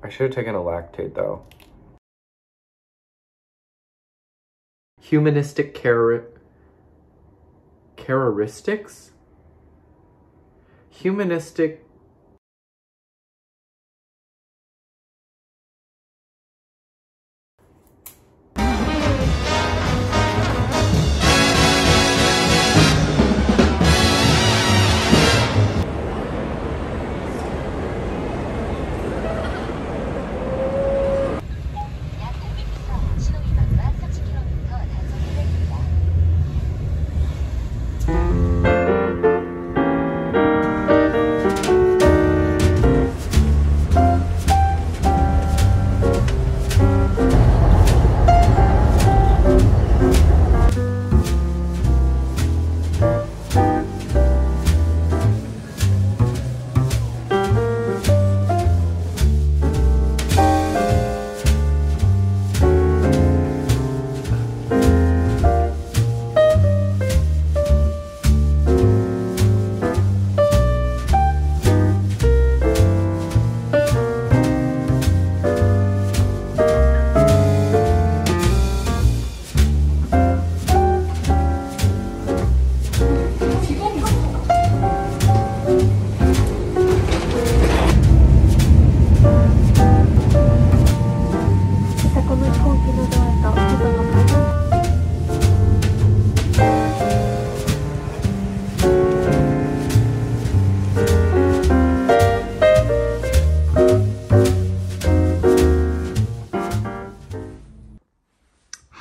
I should have taken a lactate though. Humanistic characteristics? Humanistic.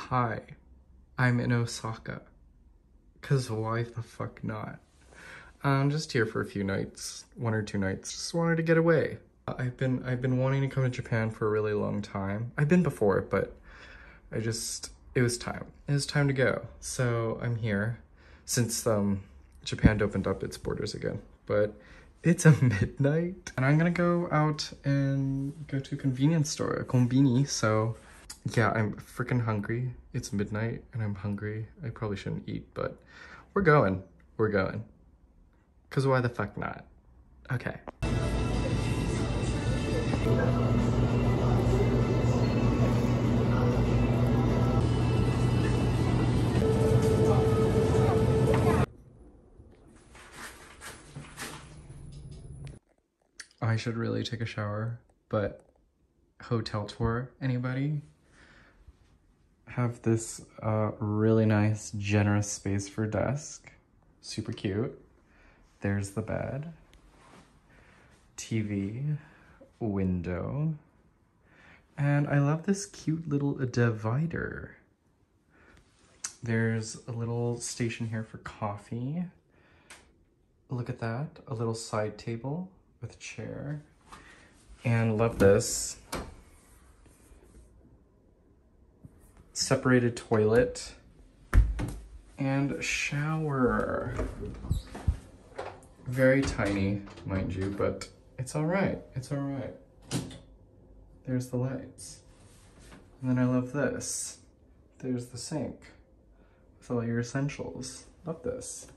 Hi, I'm in Osaka. 'Cause why the fuck not? I'm just here for a few nights, 1 or 2 nights. Just wanted to get away. I've been wanting to come to Japan for a really long time. I've been before, but it was time. It was time to go. So I'm here since Japan opened up its borders again. But it's a midnight and I'm gonna go out and go to a convenience store, a konbini. So yeah, I'm freaking hungry. It's midnight and I'm hungry. I probably shouldn't eat, but we're going. We're going. 'Cause why the fuck not? Okay. I should really take a shower, but hotel tour, anybody? Have this really nice, generous space for desk. Super cute. There's the bed. TV. Window. And I love this cute little divider. There's a little station here for coffee. Look at that. A little side table with a chair. And love this. Separated toilet and shower. Very tiny, mind you, but it's all right. It's all right. There's the lights. And then I love this. There's the sink with all your essentials. Love this.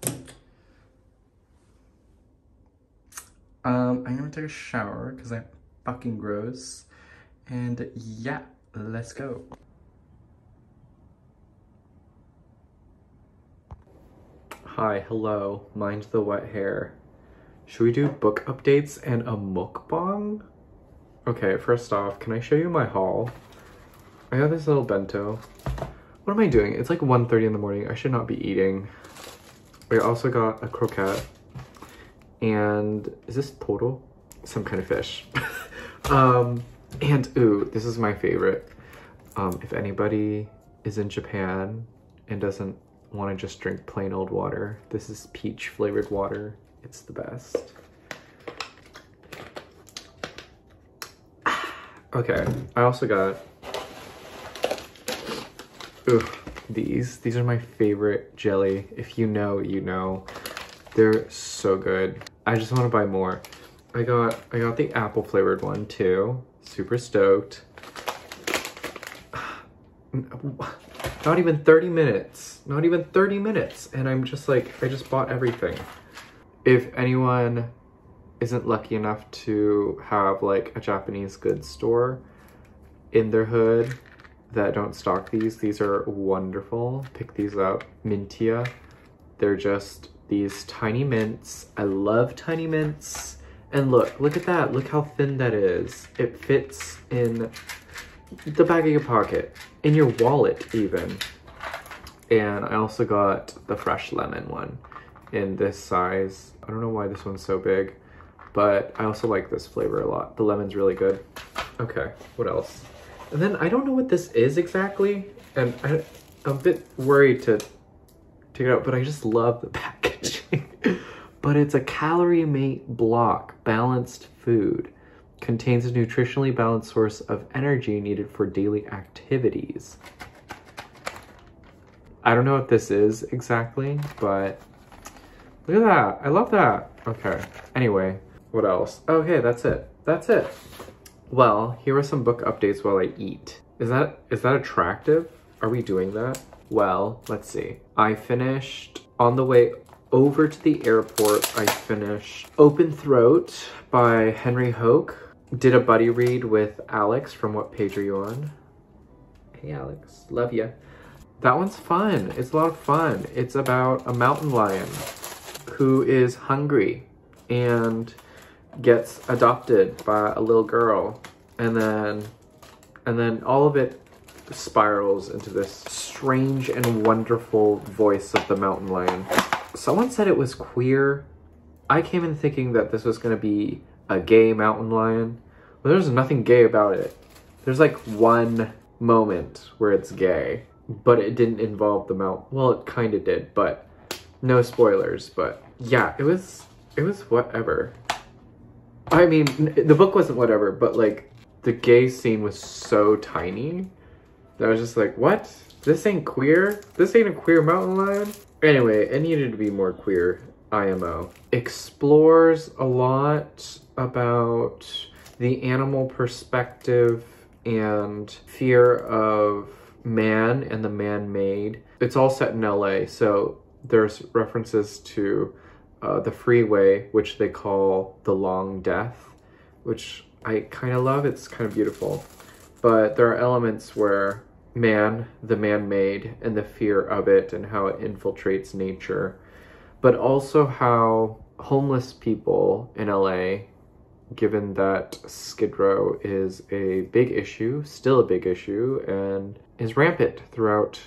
I'm gonna take a shower because I'm fucking gross. And yeah, let's go. Hi, hello, mind the wet hair. Should we do book updates and a mukbang? Okay, first off, can I show you my haul? I got this little bento. What am I doing? It's like 1:30 in the morning. I should not be eating. I also got a croquette. And is this toro? Some kind of fish. And ooh, this is my favorite. If anybody is in Japan and doesn't want to just drink plain old water, this is peach flavored water. It's the best. Okay, I also got these are my favorite jelly. If you know, you know. They're so good. I just want to buy more. I got the apple flavored one too. Super stoked. Not even 30 minutes. Not even 30 minutes. And I'm just like, I just bought everything. If anyone isn't lucky enough to have like a Japanese goods store in their hood that don't stock these are wonderful. Pick these up. Mintia. They're just these tiny mints. I love tiny mints. And look at that. Look how thin that is. It fits in the back of your pocket, in your wallet even. And I also got the fresh lemon one in this size. I don't know why this one's so big, but I also like this flavor a lot. The lemon's really good. Okay, what else? And then I don't know what this is exactly, and I'm a bit worried to take it out, but I just love the packaging. But it's a calorie mate block, balanced food. Contains a nutritionally balanced source of energy needed for daily activities. I don't know what this is exactly, but look at that. I love that. Okay. Anyway, what else? Okay, that's it. That's it. Well, here are some book updates while I eat. Is that attractive? Are we doing that? Well, let's see. I finished, on the way over to the airport, I finished Open Throat by Henry Hoke. Did a buddy read with Alex from What Page Are You On? Hey Alex, love ya. That one's fun. It's a lot of fun. It's about a mountain lion who is hungry and gets adopted by a little girl, and then all of it spirals into this strange and wonderful voice of the mountain lion. Someone said it was queer. I came in thinking that this was going to be a gay mountain lion, but there's nothing gay about it. There's like one moment where it's gay, but it didn't involve the mountain. Well, it kind of did, but no spoilers. But yeah, it was whatever. I mean, the book wasn't whatever, but like the gay scene was so tiny that I was just like, what? This ain't queer? This ain't a queer mountain lion? Anyway, it needed to be more queer, IMO. Explores a lot about the animal perspective and fear of man and the man-made. It's all set in LA, so there's references to the freeway, which they call the Long Death, which I kind of love. It's kind of beautiful. But there are elements where man, the man-made, and the fear of it and how it infiltrates nature, but also how homeless people in LA, given that Skid Row is a big issue, still a big issue, and is rampant throughout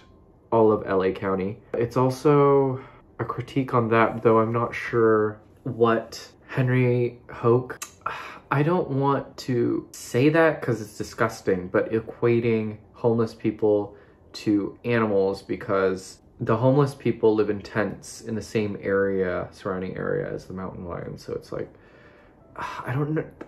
all of LA County. It's also a critique on that, though I'm not sure what Henry Hoke, I don't want to say that because it's disgusting, but equating homeless people to animals, because the homeless people live in tents in the same area, surrounding area, as the mountain lion. So it's like, I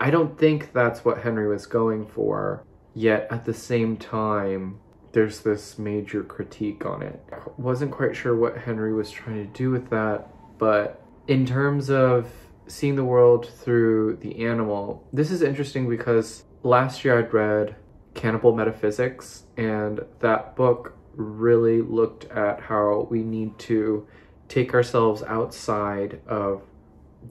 don't think that's what Henry was going for, yet at the same time there's this major critique on it. Wasn't quite sure what Henry was trying to do with that, but in terms of seeing the world through the animal, this is interesting because last year I'd read Cannibal Metaphysics, and that book really looked at how we need to take ourselves outside of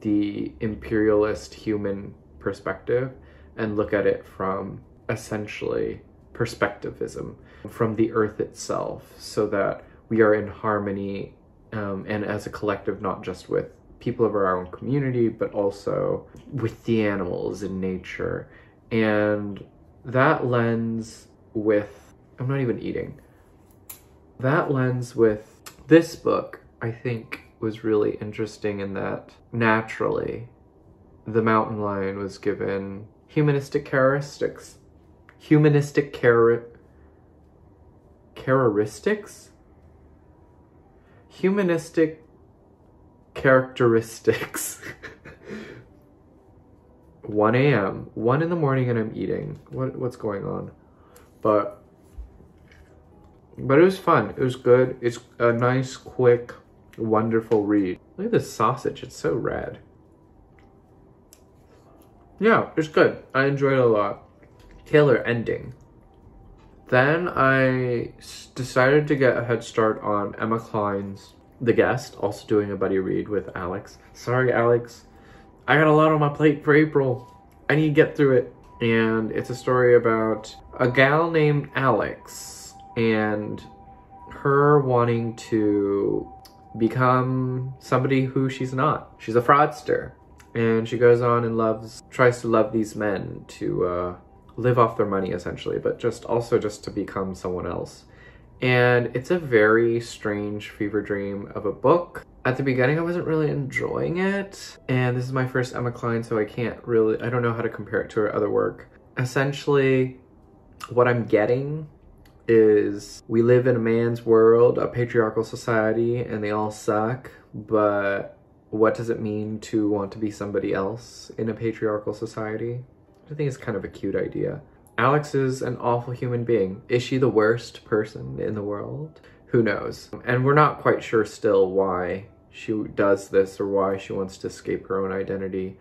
the imperialist human perspective and look at it from essentially perspectivism, from the earth itself, so that we are in harmony and as a collective, not just with people of our own community, but also with the animals in nature. And that lens with, I'm not even eating, that lens with this book, I think, was really interesting in that naturally the mountain lion was given humanistic characteristics. Humanistic characteristics. 1 a.m. 1 in the morning and I'm eating. What's going on? But it was fun. It was good. It's a nice, quick, wonderful read. Look at this sausage. It's so red. Yeah, it's good. I enjoyed it a lot. Killer ending. Then I decided to get a head start on Emma Cline's The Guest, also doing a buddy read with Alex. Sorry, Alex. I got a lot on my plate for April. I need to get through it. And it's a story about a gal named Alex and her wanting to become somebody who she's not. She's a fraudster. And she goes on and tries to love these men to live off their money essentially, but just to become someone else. And it's a very strange fever dream of a book. At the beginning, I wasn't really enjoying it. And this is my first Emma Cline, so I don't know how to compare it to her other work. Essentially, what I'm getting is we live in a man's world, a patriarchal society, and they all suck, but what does it mean to want to be somebody else in a patriarchal society? I think it's kind of a cute idea. Alex is an awful human being. Is she the worst person in the world? Who knows? And we're not quite sure still why she does this or why she wants to escape her own identity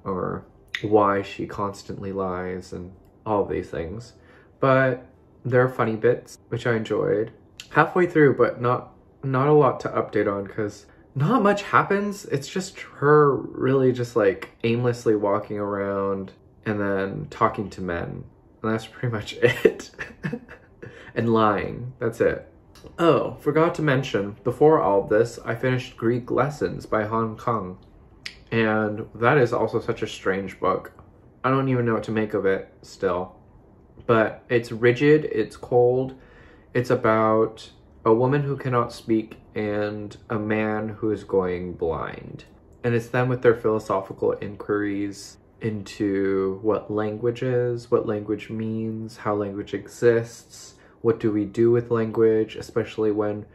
or why she constantly lies and all of these things. But there are funny bits, which I enjoyed. Halfway through, but not a lot to update on because not much happens. It's just her really just like aimlessly walking around and then talking to men. And that's pretty much it. And lying. That's it. Oh, forgot to mention, before all of this, I finished Greek Lessons by Kang. And that is also such a strange book. I don't even know what to make of it still. But it's rigid, it's cold. It's about a woman who cannot speak and a man who is going blind. And it's them with their philosophical inquiries into what language is, what language means, how language exists, what do we do with language, especially when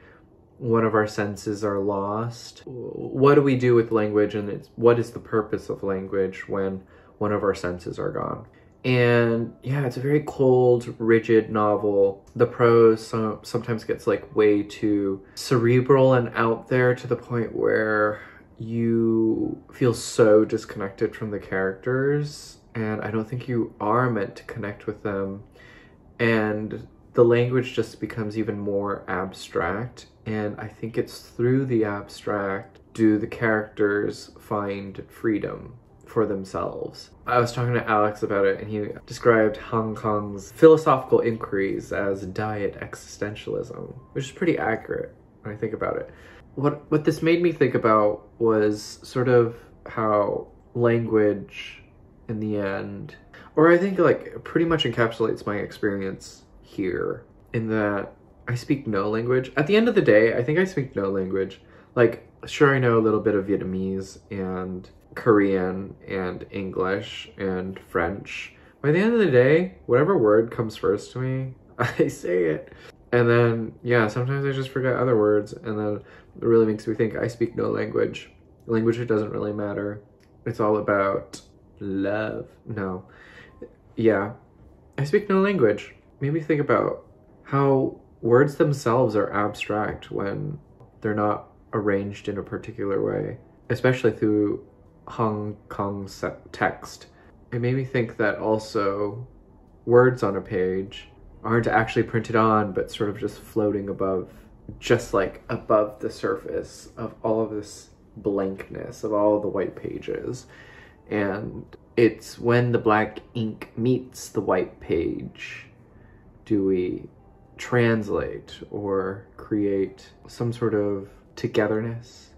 one of our senses are lost. What do we do with language, and what is the purpose of language when one of our senses are gone? And yeah, it's a very cold, rigid novel. The prose sometimes gets like way too cerebral and out there to the point where you feel so disconnected from the characters, and I don't think you are meant to connect with them. And the language just becomes even more abstract, and I think it's through the abstract do the characters find freedom for themselves. I was talking to Alex about it, and he described Hong Kong's philosophical inquiries as diet existentialism, which is pretty accurate when I think about it. What this made me think about was sort of how language in the end, or I think like pretty much encapsulates my experience here, in that I speak no language. At the end of the day, I think I speak no language. Like, sure, I know a little bit of Vietnamese and Korean and English and French. By the end of the day, whatever word comes first to me, I say it. And then, yeah, sometimes I just forget other words, and then it really makes me think I speak no language. Language, it doesn't really matter. It's all about love. No. Yeah, I speak no language. Made me think about how words themselves are abstract when they're not arranged in a particular way, especially through Hong Kong's text. It made me think that also words on a page aren't actually printed on, but sort of just floating above, just like above the surface of all of this blankness of all of the white pages. And it's when the black ink meets the white page, do we translate or create some sort of togetherness,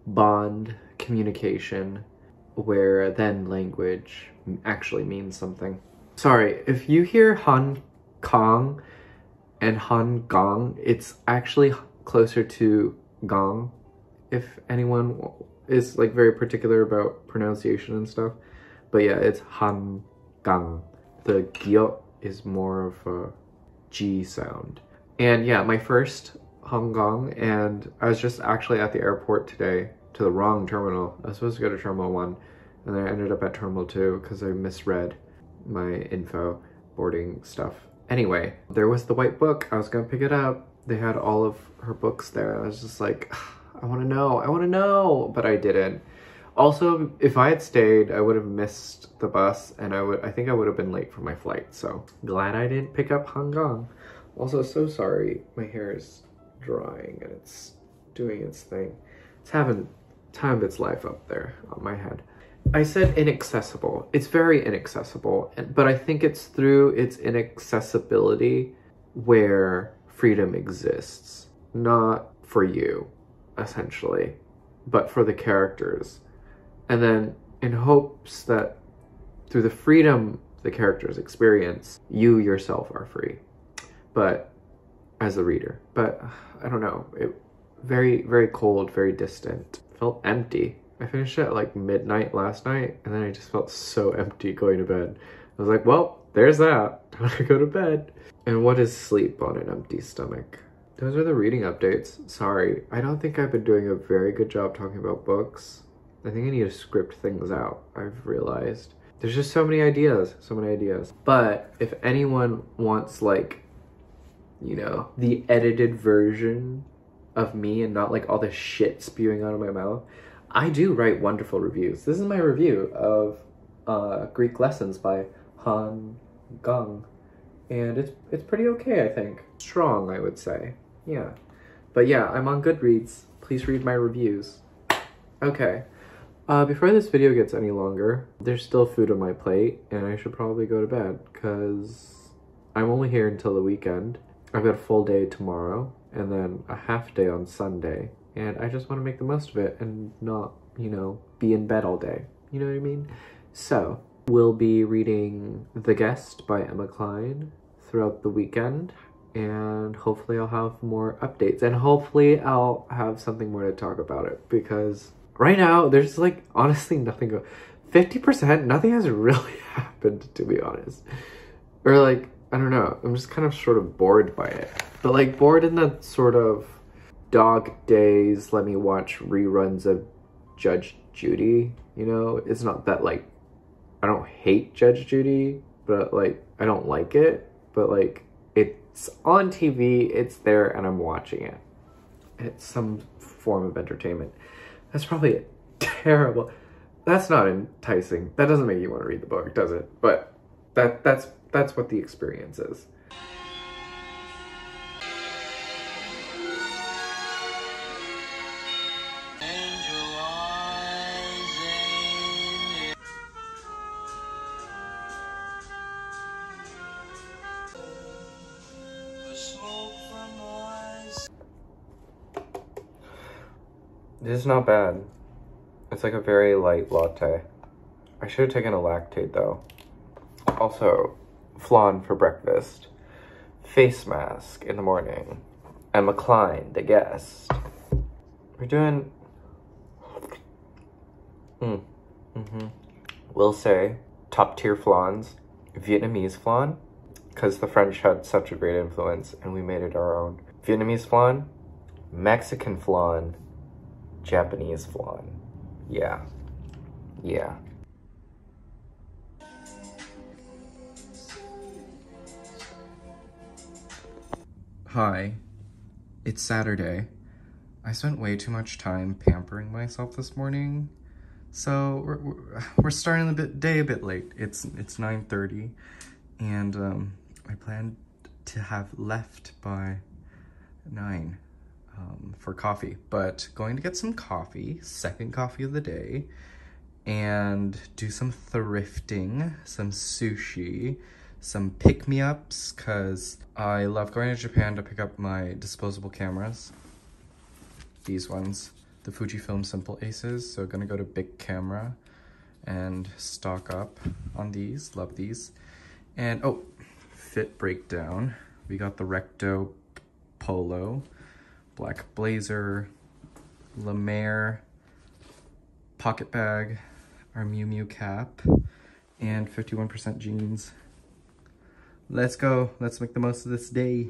bond, communication, where then language actually means something. Sorry, if you hear Hong Kong and Hong Kong, it's actually closer to Gong, if anyone is like very particular about pronunciation and stuff. But yeah, it's Hong Kong. The gyo is more of a G sound. And yeah, my first Hong Kong, and I was just actually at the airport today to the wrong terminal. I was supposed to go to Terminal 1, and then I ended up at Terminal 2 because I misread my info boarding stuff. Anyway, there was the white book. I was gonna pick it up. They had all of her books there. I was just like, I wanna know, but I didn't. Also, if I had stayed, I would have missed the bus, and I think I would have been late for my flight, so glad I didn't pick up Hong Kong. Also, so sorry, my hair is drying and it's doing its thing. It's having time of its life up there on my head. I said inaccessible. It's very inaccessible, but I think it's through its inaccessibility where freedom exists. Not for you, essentially, but for the characters. And then in hopes that through the freedom the characters experience, you yourself are free. But as a reader. But I don't know. It very, very cold, very distant. Felt empty. I finished at like midnight last night, and then I just felt so empty going to bed. I was like, well, there's that. Time to go to bed. And what is sleep on an empty stomach? Those are the reading updates. Sorry, I don't think I've been doing a very good job talking about books. I think I need to script things out, I've realized. There's just so many ideas, so many ideas. But if anyone wants like, you know, the edited version of me and not like all the shit spewing out of my mouth, I do write wonderful reviews. This is my review of Greek Lessons by Kang. And it's pretty okay, I think. Strong, I would say. Yeah. But yeah, I'm on Goodreads. Please read my reviews. Okay. Before this video gets any longer, there's still food on my plate, and I should probably go to bed, because I'm only here until the weekend. I've got a full day tomorrow, and then a half day on Sunday, and I just want to make the most of it and not, you know, be in bed all day. You know what I mean? So, we'll be reading The Guest by Emma Cline throughout the weekend, and hopefully I'll have more updates, and hopefully I'll have something more to talk about it, because right now there's like honestly nothing 50%, nothing has really happened, to be honest. Or like, I don't know, I'm just kind of sort of bored by it, but like bored in the sort of dog days, let me watch reruns of Judge Judy, you know? It's not that like I don't hate Judge Judy, but like I don't like it, but like it's on TV, it's there, and I'm watching it. It's some form of entertainment. That's probably terrible. That's not enticing. That doesn't make you want to read the book, does it? But that's what the experience is. This is not bad. It's like a very light latte. I should have taken a lactate though. Also, flan for breakfast. Face mask in the morning. Emma Cline, The Guest. We're doing... We'll say top tier flans. Vietnamese flan, because the French had such a great influence and we made it our own. Vietnamese flan. Mexican flan. Japanese flan. Yeah. Hi, it's Saturday. I spent way too much time pampering myself this morning, so we're starting the day a bit late. It's 9:30, and I planned to have left by 9. For coffee, but going to get some coffee, second coffee of the day, and do some thrifting, some sushi, some pick-me-ups, because I love going to Japan to pick up my disposable cameras. These ones, the Fujifilm Simple Aces, so gonna go to Big Camera and stock up on these, love these. And, oh, fit breakdown. We got the Recto Polo, black blazer, La Mer, pocket bag, our Miu Miu cap, and 51% jeans. Let's go. Let's make the most of this day.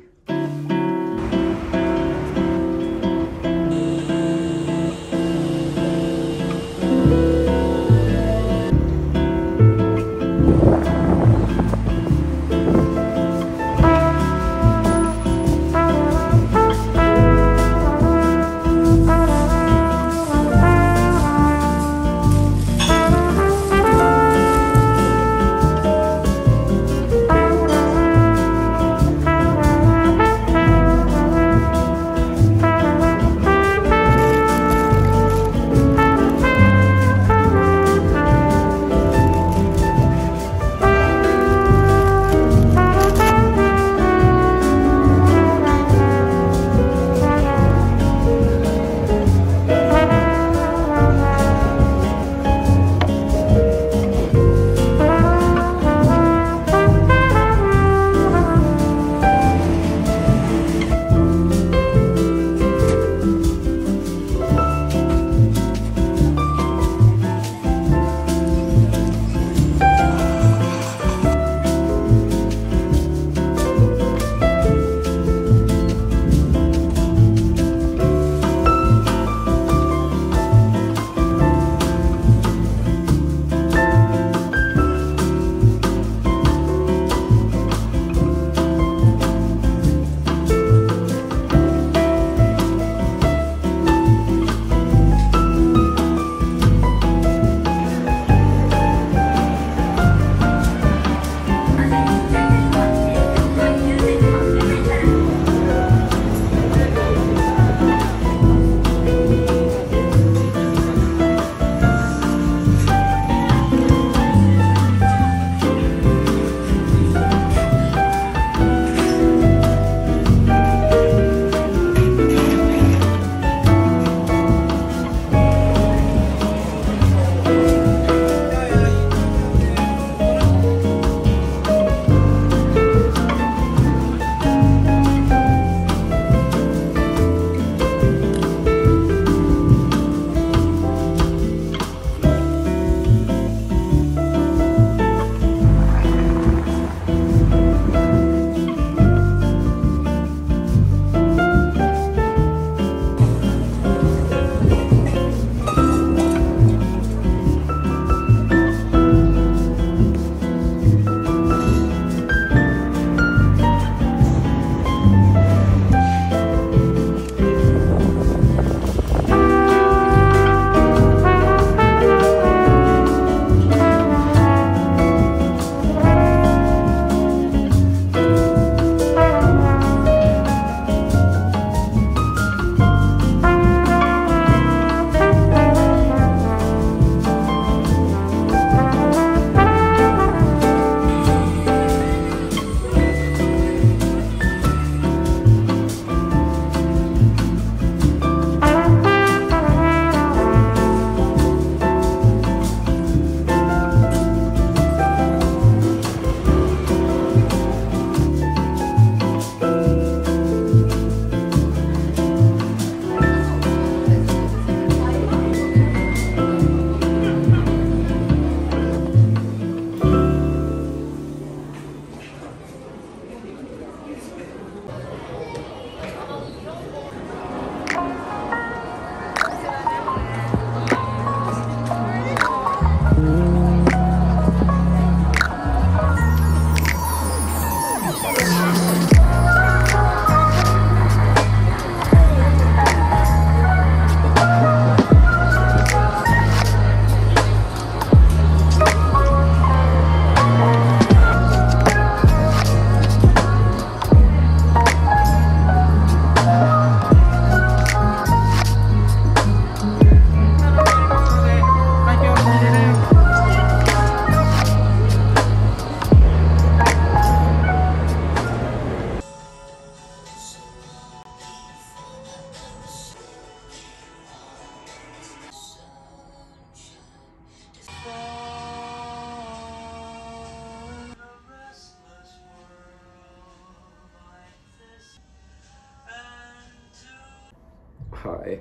Hi.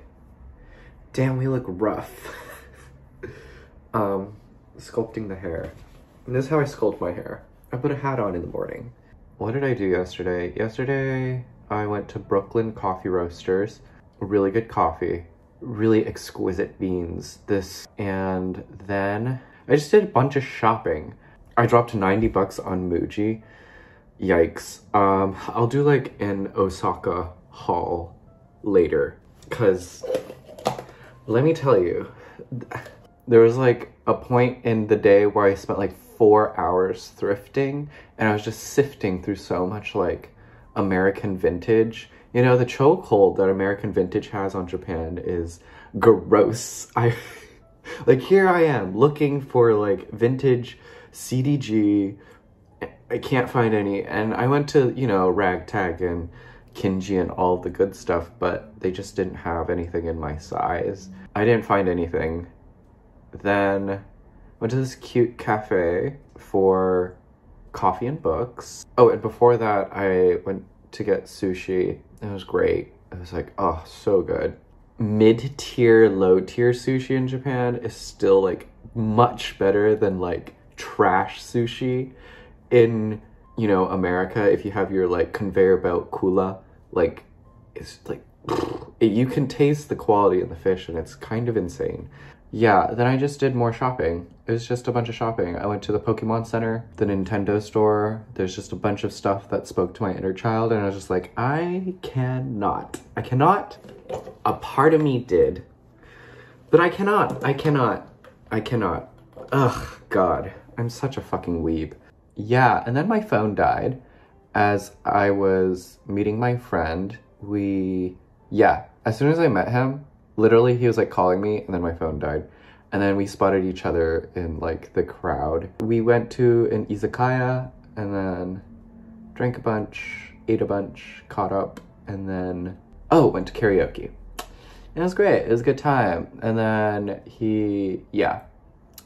Damn, we look rough. Sculpting the hair. And this is how I sculpt my hair. I put a hat on in the morning. What did I do yesterday? Yesterday, I went to Brooklyn Coffee Roasters. Really good coffee. Really exquisite beans. And then I just did a bunch of shopping. I dropped $90 on Muji. Yikes. I'll do like an Osaka haul later. Cause let me tell you, there was like a point in the day where I spent like 4 hours thrifting, and I was just sifting through so much like American vintage. You know, the chokehold that American vintage has on Japan is gross. Like, here I am looking for like vintage CDG. I can't find any, and I went to, you know, Ragtag and Kinji and all the good stuff, but they just didn't have anything in my size. I didn't find anything. Then went to this cute cafe for coffee and books. Oh, and before that, I went to get sushi. It was great. It was like, oh, so good. Mid-tier, low-tier sushi in Japan is still like much better than like trash sushi in, you know, America. If you have your like conveyor belt kula, like it's like you can taste the quality of the fish, and it's kind of insane. Yeah, then I just did more shopping. It was just a bunch of shopping. I went to the Pokemon Center, the Nintendo store. There's just a bunch of stuff that spoke to my inner child, and I was just like, I cannot. A part of me did, but I cannot. Ugh, God, I'm such a fucking weeb. Yeah, and then my phone died as I was meeting my friend. As soon as I met him, literally he was like calling me, and then my phone died. And then we spotted each other in like the crowd. We went to an izakaya and then drank a bunch, ate a bunch, caught up, and then, went to karaoke. And it was great. It was a good time. And then it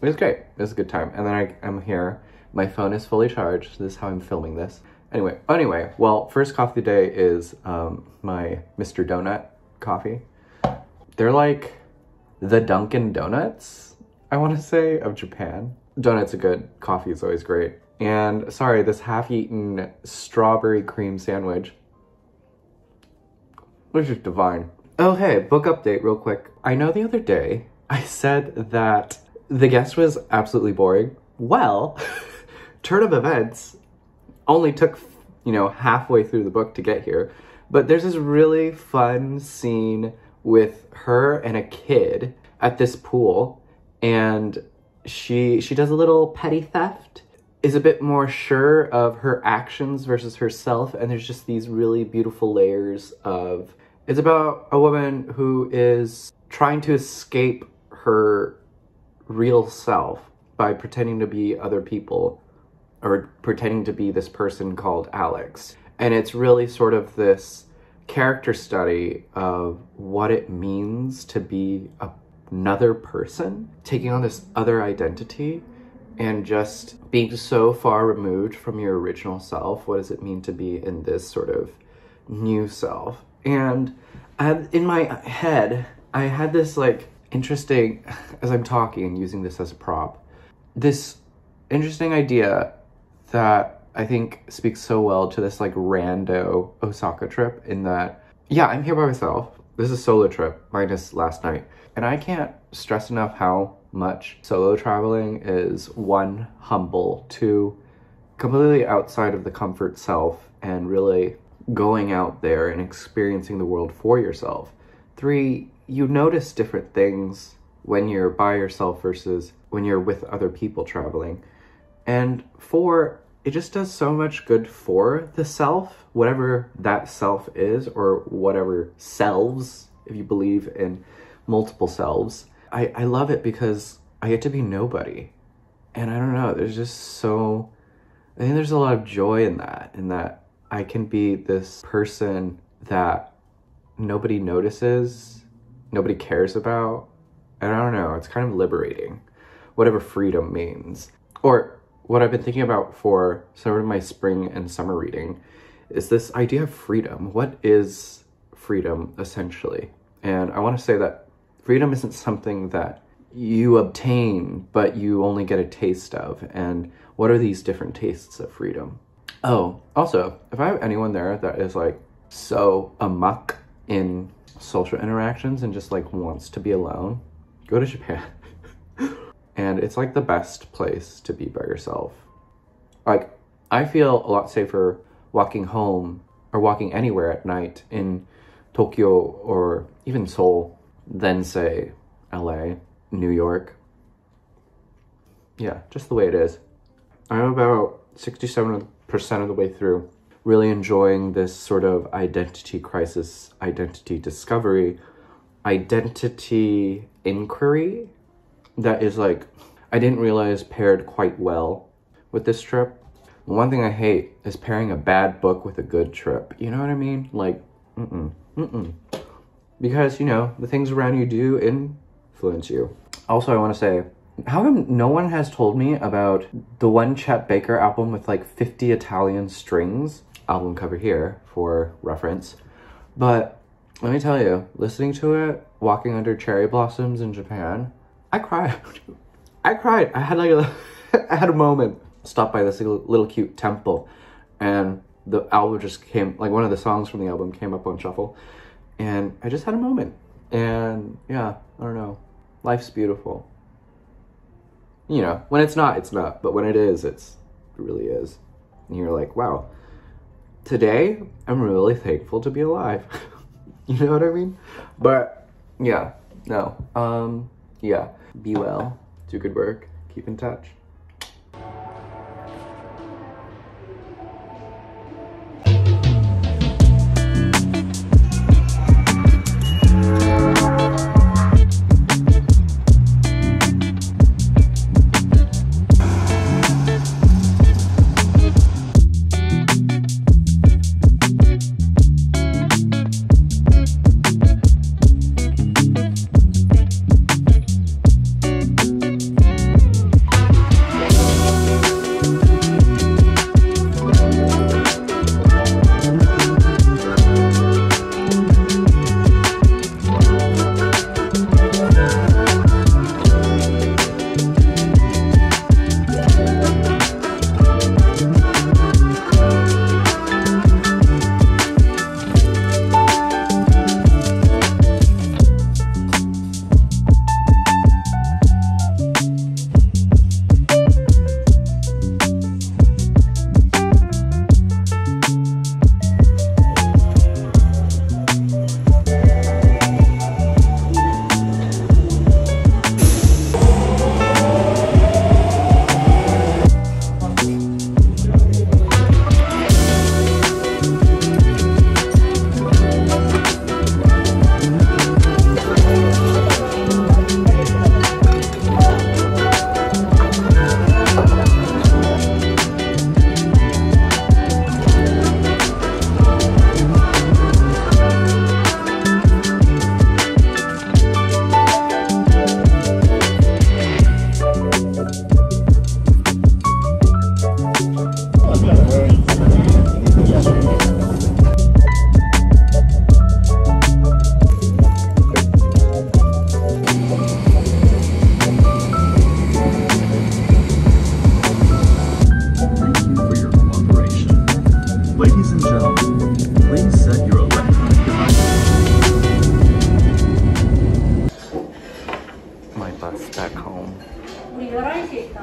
was great. It was a good time. And then I'm here. My phone is fully charged. This is how I'm filming this. Anyway, well, first coffee of the day is my Mr. Donut coffee. They're like the Dunkin' Donuts, I want to say, of Japan. Donuts are good. Coffee is always great. And sorry, this half-eaten strawberry cream sandwich, which is divine. Oh, hey, book update real quick. I know the other day I said that the guest was absolutely boring. Well, turn of events only took, halfway through the book to get here. But there's this really fun scene with her and a kid at this pool, and she does a little petty theft, is a bit more sure of her actions versus herself, and there's just these really beautiful layers of... It's about a woman who is trying to escape her real self by pretending to be other people, or pretending to be this person called Alex. And it's really sort of this character study of what it means to be another person, taking on this other identity, and just being so far removed from your original self. What does it mean to be in this sort of new self? And in my head, I had this like interesting, as I'm talking and using this as a prop, this interesting idea that I think speaks so well to this like rando Osaka trip, in that, I'm here by myself. This is a solo trip, minus last night. And I can't stress enough how much solo traveling is, 1, humble, 2, completely outside of the comfort self and really going out there and experiencing the world for yourself. 3, you notice different things when you're by yourself versus when you're with other people traveling. And 4, it just does so much good for the self, whatever that self is, or whatever selves, if you believe in multiple selves. I love it because I get to be nobody. And I don't know, I think there's a lot of joy in that I can be this person that nobody notices, nobody cares about. And I don't know, it's kind of liberating, whatever freedom means. Or what I've been thinking about for some of my spring and summer reading is this idea of freedom. What is freedom, essentially? And I want to say that freedom isn't something that you obtain, but you only get a taste of. And what are these different tastes of freedom? Oh, also, if I have anyone there that is like so amok in social interactions and just like wants to be alone, go to Japan. And it's like the best place to be by yourself. Like, I feel a lot safer walking home or walking anywhere at night in Tokyo or even Seoul than, say, LA, New York. Yeah, just the way it is. I'm about 67% of the way through, really enjoying this sort of identity crisis, identity discovery, identity inquiry that is like, I didn't realize paired quite well with this trip. One thing I hate is pairing a bad book with a good trip. You know what I mean? Like, because, you know, the things around you do influence you. Also, I want to say, how come no one has told me about the one Chet Baker album with like 50 Italian strings? Album cover here for reference. But let me tell you, listening to it, walking under cherry blossoms in Japan, I cried. I cried. I had like I had a moment. Stopped by this little cute temple, and the album just came, like one of the songs from the album came up on shuffle, and I just had a moment. And yeah, I don't know. Life's beautiful. You know, when it's not, it's not. But when it is, it really is. And you're like, wow, today I'm really thankful to be alive. You know what I mean? But yeah, no. Yeah, be well, do good work, keep in touch.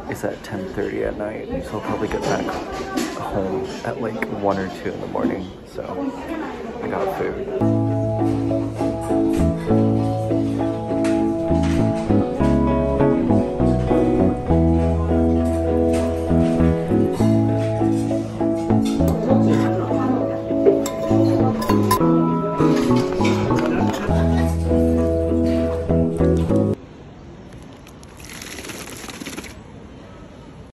It's at 10:30 at night, so I'll probably get back home at like 1 or 2 in the morning, so I got food.